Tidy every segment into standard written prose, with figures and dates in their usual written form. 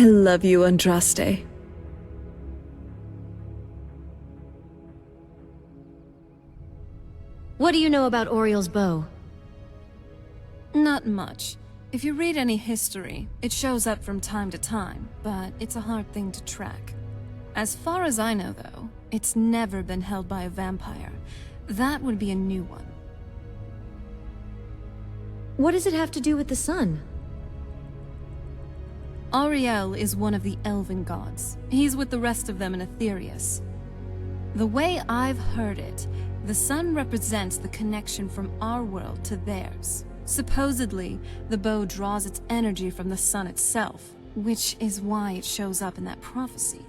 love you, Andraste. What do you know about Auriel's bow? Not much. If you read any history, it shows up from time to time, but it's a hard thing to track. As far as I know, though, it's never been held by a vampire. That would be a new one. What does it have to do with the sun? Auriel is one of the elven gods. He's with the rest of them in Aetherius. The way I've heard it, the sun represents the connection from our world to theirs. Supposedly, the bow draws its energy from the sun itself, which is why it shows up in that prophecy.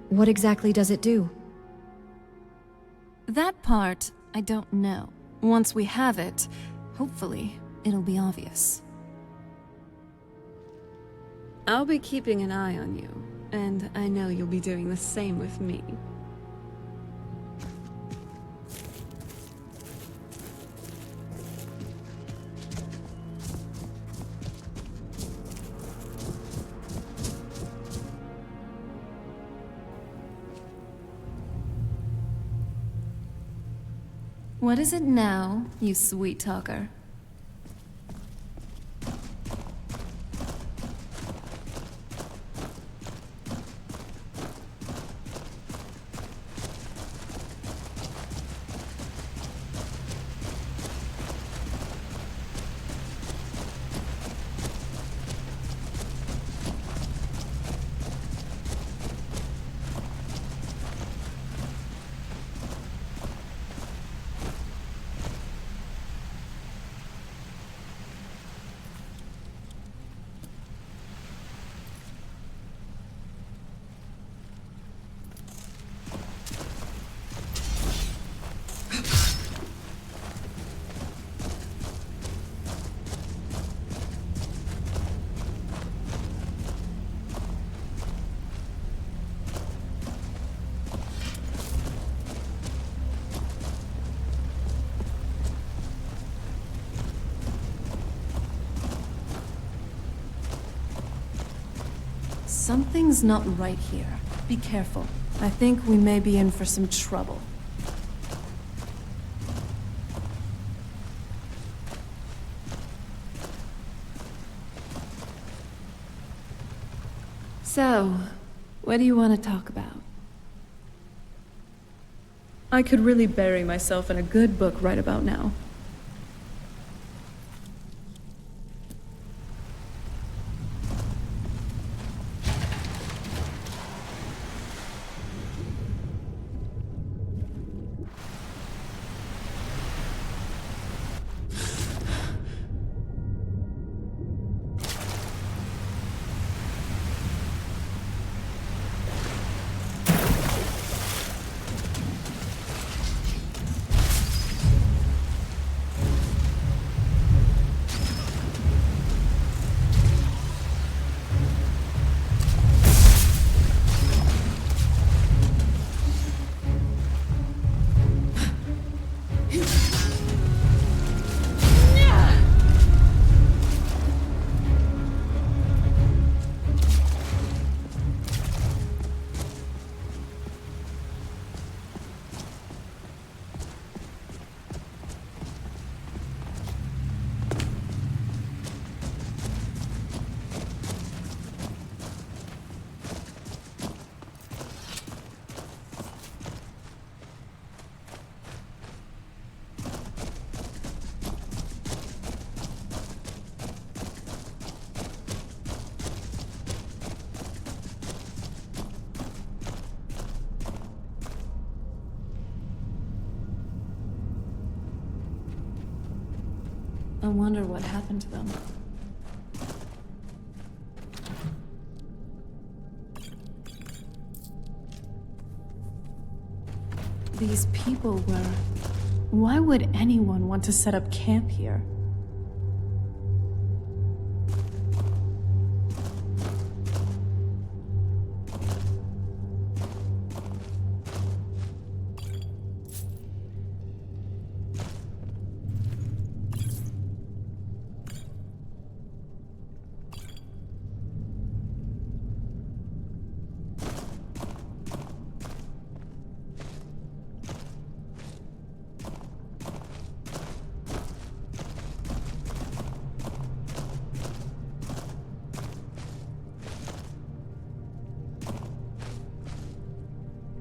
What exactly does it do? That part, I don't know. Once we have it, hopefully, it'll be obvious. I'll be keeping an eye on you, and I know you'll be doing the same with me. What is it now, you sweet talker? Something's not right here. Be careful. I think we may be in for some trouble. So, what do you want to talk about? I could really bury myself in a good book right about now. I wonder what happened to them. These people were... Why would anyone want to set up camp here?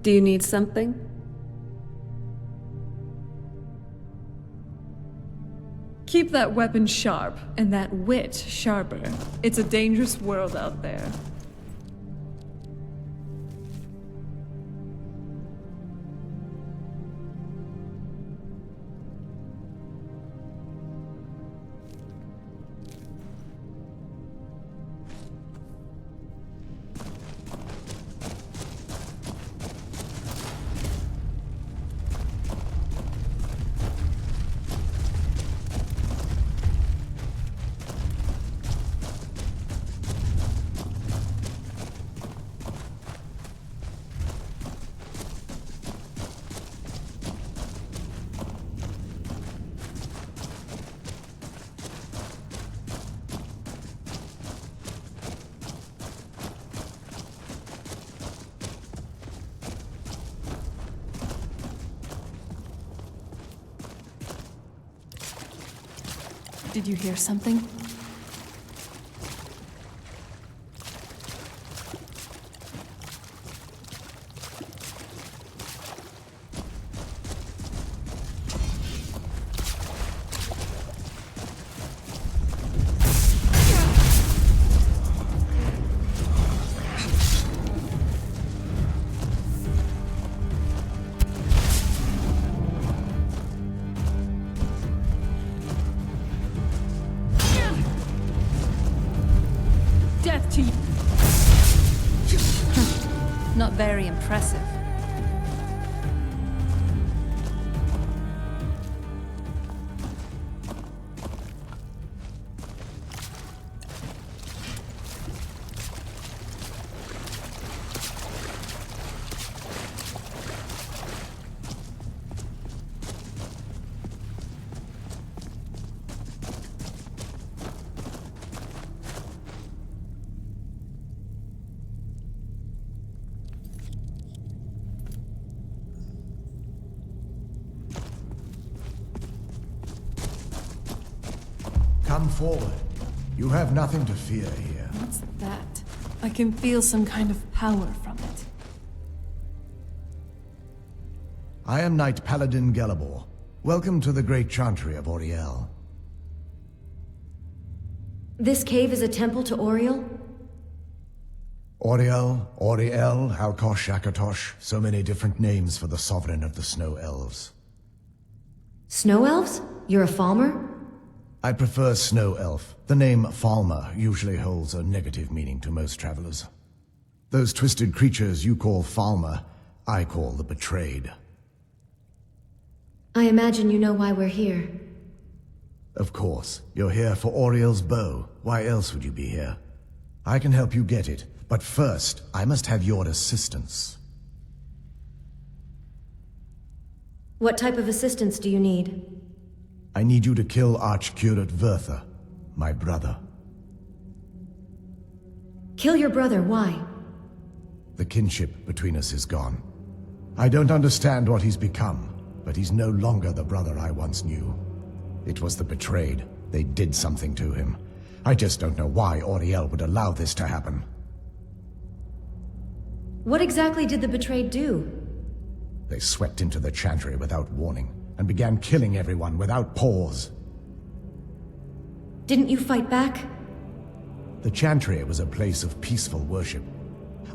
Do you need something? Keep that weapon sharp, and that wit sharper. It's a dangerous world out there. Did you hear something? Death to you. Not very impressive. Come forward. You have nothing to fear here. What's that? I can feel some kind of power from it. I am Knight Paladin Gelabor. Welcome to the Great Chantry of Auriel. This cave is a temple to Auriel? Auriel, Auriel, Alkosh, Akatosh, so many different names for the sovereign of the Snow Elves. Snow elves? You're a Falmer? I prefer Snow Elf. The name Falmer usually holds a negative meaning to most travelers. Those twisted creatures you call Falmer, I call the Betrayed. I imagine you know why we're here. Of course. You're here for Auriel's bow. Why else would you be here? I can help you get it, but first, I must have your assistance. What type of assistance do you need? I need you to kill Archcurate Vertha, my brother. Kill your brother, why? The kinship between us is gone. I don't understand what he's become, but he's no longer the brother I once knew. It was the Betrayed. They did something to him. I just don't know why Auriel would allow this to happen. What exactly did the Betrayed do? They swept into the Chantry without warning, and began killing everyone without pause. Didn't you fight back? The Chantry was a place of peaceful worship.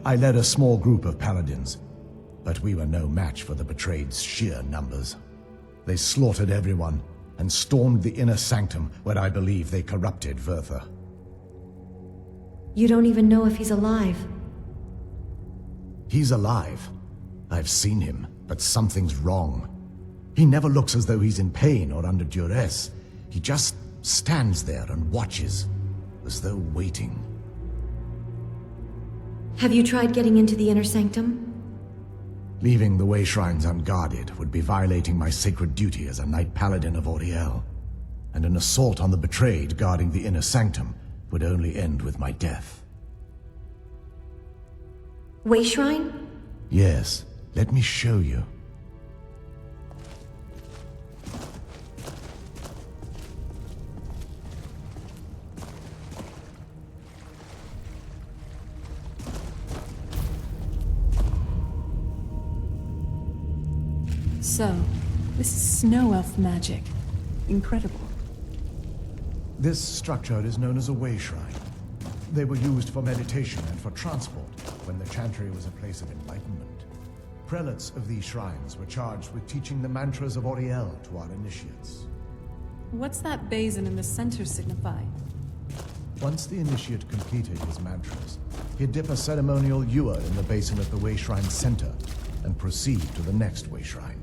I led a small group of paladins, but we were no match for the Betrayed's sheer numbers. They slaughtered everyone, and stormed the inner sanctum where I believe they corrupted Vertha. You don't even know if he's alive. He's alive. I've seen him, but something's wrong. He never looks as though he's in pain or under duress. He just stands there and watches, as though waiting. Have you tried getting into the inner sanctum? Leaving the way shrines unguarded would be violating my sacred duty as a Knight Paladin of Auriel, and an assault on the Betrayed guarding the inner sanctum would only end with my death. Way Shrine? Yes, let me show you. So, this is snow elf magic. Incredible. This structure is known as a way shrine. They were used for meditation and for transport when the Chantry was a place of enlightenment. Prelates of these shrines were charged with teaching the mantras of Auriel to our initiates. What's that basin in the center signify? Once the initiate completed his mantras, he'd dip a ceremonial ewer in the basin of the way shrine's center and proceed to the next way shrine.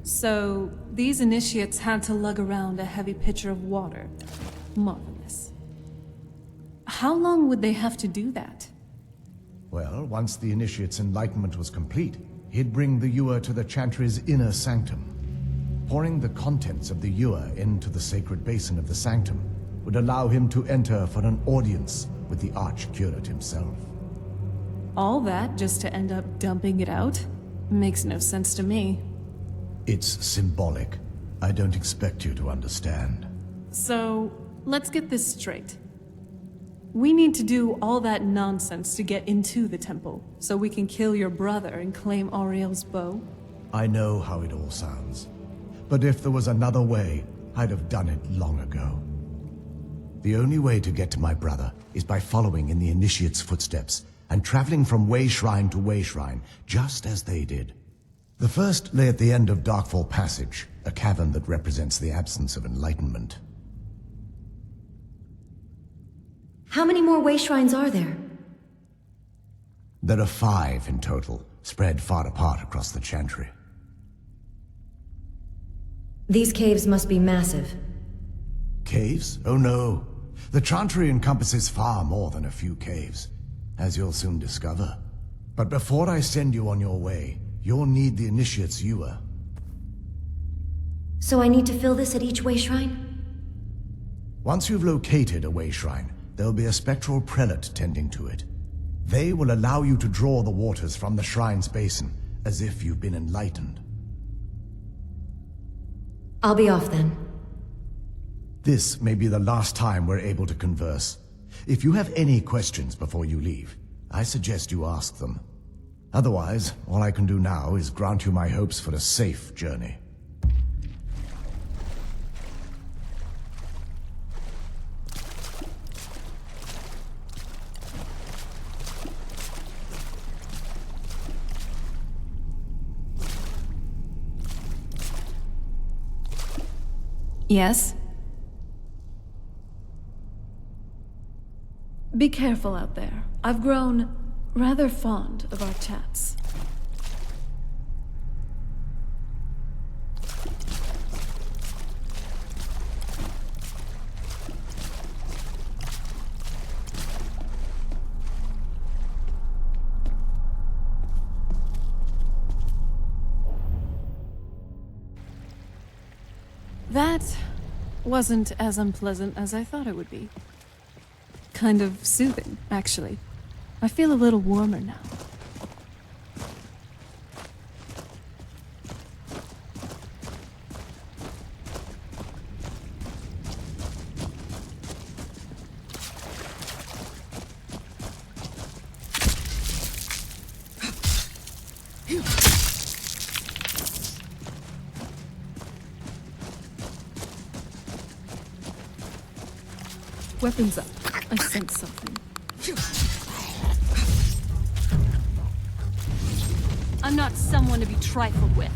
So, these initiates had to lug around a heavy pitcher of water. Marvelous. How long would they have to do that? Well, once the initiate's enlightenment was complete, he'd bring the ewer to the Chantry's inner sanctum. Pouring the contents of the ewer into the sacred basin of the sanctum would allow him to enter for an audience with the Archcurate himself. All that just to end up dumping it out? Makes no sense to me. It's symbolic. I don't expect you to understand. So, let's get this straight. We need to do all that nonsense to get into the temple, so we can kill your brother and claim Auriel's bow? I know how it all sounds. But if there was another way, I'd have done it long ago. The only way to get to my brother is by following in the initiate's footsteps and traveling from way shrine to way shrine, just as they did. The first lay at the end of Darkfall Passage, a cavern that represents the absence of enlightenment. How many more way shrines are there? There are 5 in total, spread far apart across the Chantry. These caves must be massive. Caves? Oh no. The Chantry encompasses far more than a few caves, as you'll soon discover. But before I send you on your way, you'll need the initiate's ewer. So I need to fill this at each way shrine? Once you've located a way shrine, there'll be a spectral prelate tending to it. They will allow you to draw the waters from the shrine's basin, as if you've been enlightened. I'll be off then. This may be the last time we're able to converse. If you have any questions before you leave, I suggest you ask them. Otherwise, all I can do now is grant you my hopes for a safe journey. Yes? Be careful out there. I've grown rather fond of our chats. That wasn't as unpleasant as I thought it would be. Kind of soothing, actually. I feel a little warmer now. Weapons up. I sense something. I'm not someone to be trifled with.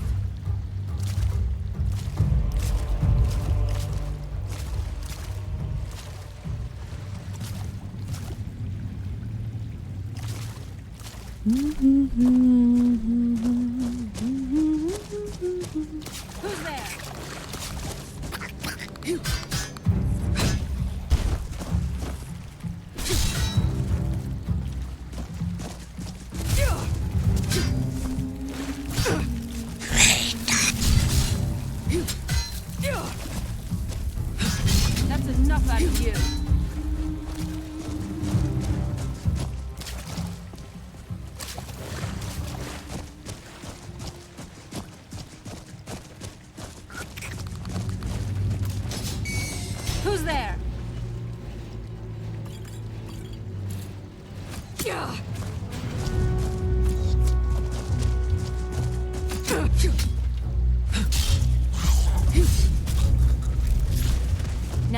Who's there? That's enough out of you. Who's there?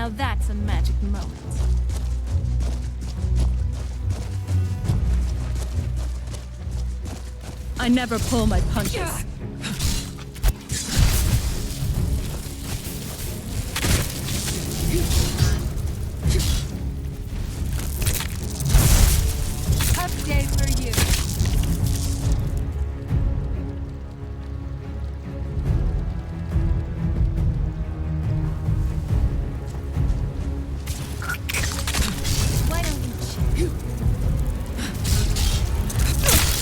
Now that's a magic moment. I never pull my punches. Tough day for you. Why don't you check?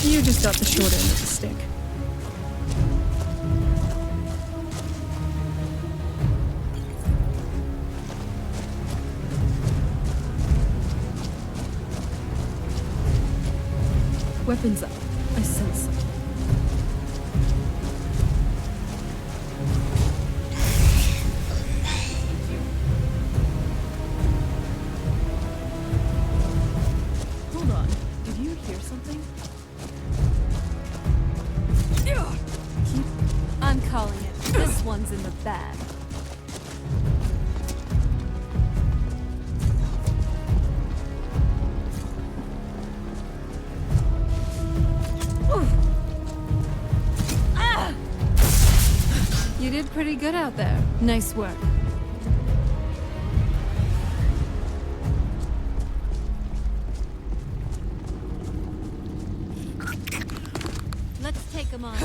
You just got the short end of the stick. Weapons up. I sense something. Hold on. Did you hear something? I'm calling it. This one's in the bag. You did pretty good out there. Nice work. Let's take him on.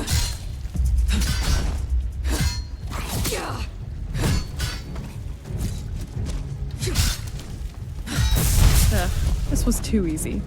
This was too easy.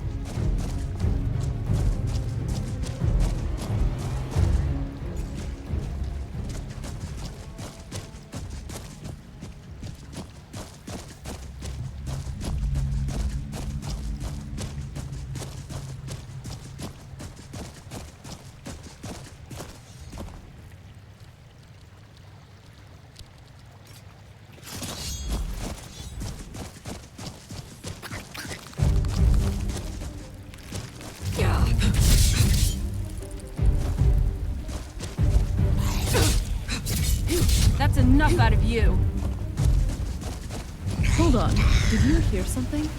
That's enough out of you. Hold on. Did you hear something?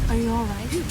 Are you all right?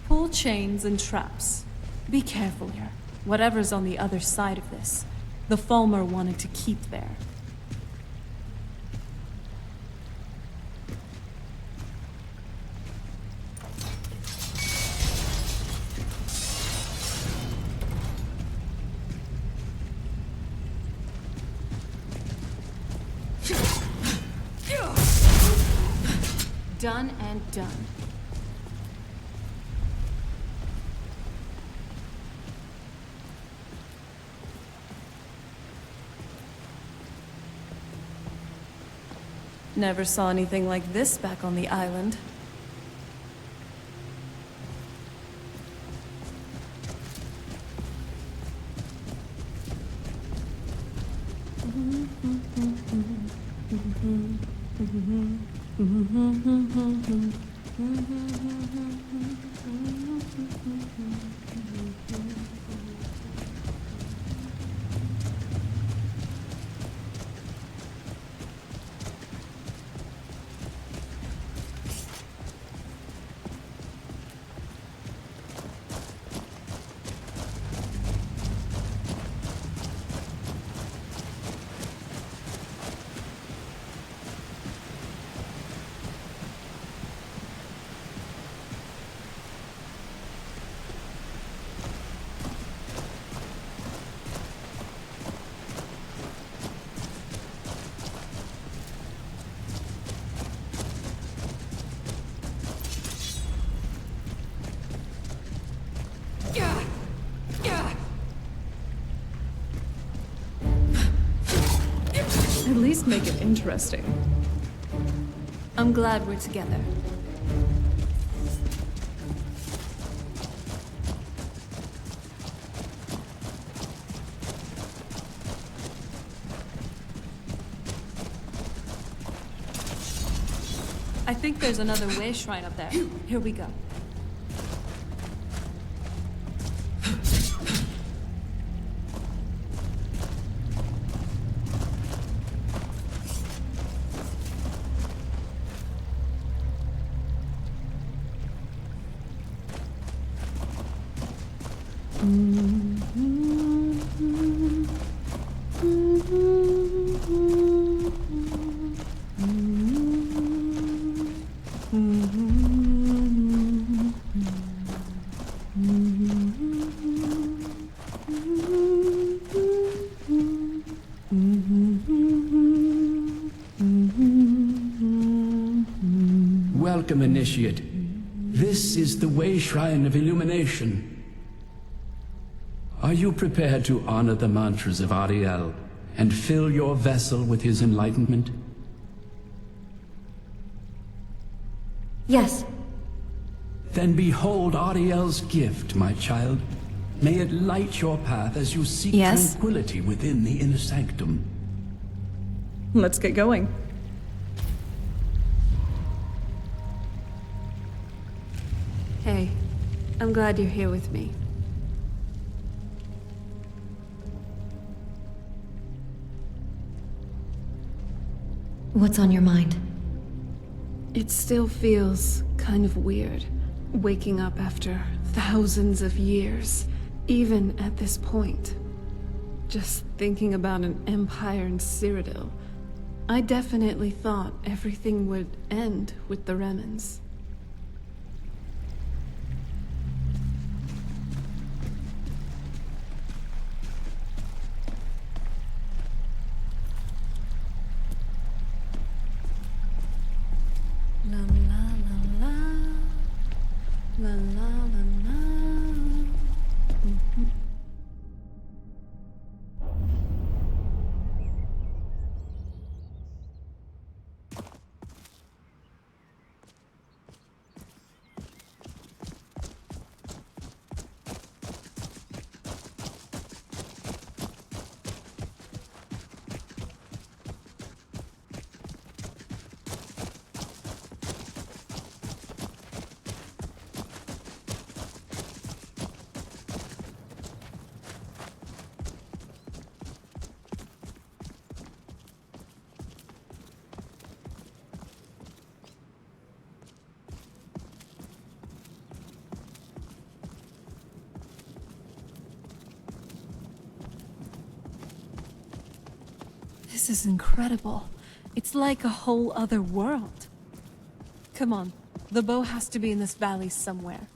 Pull chains and traps. Be careful here. Whatever's on the other side of this, the Falmer wanted to keep there. Done and done. Never saw anything like this back on the island. At least make it interesting. I'm glad we're together. I think there's another way shrine up there. Here we go. Welcome, Initiate. This is the Way Shrine of Illumination. Are you prepared to honor the mantras of Auriel and fill your vessel with his enlightenment? Yes. Then behold Auriel's gift, my child. May it light your path as you seek Yes? tranquility within the inner sanctum. Let's get going. Hey, I'm glad you're here with me. What's on your mind? It still feels kind of weird, waking up after thousands of years, even at this point. Just thinking about an empire in Cyrodiil, I definitely thought everything would end with the Remnants. La la la la, la la la la. This is incredible. It's like a whole other world. Come on. The bow has to be in this valley somewhere.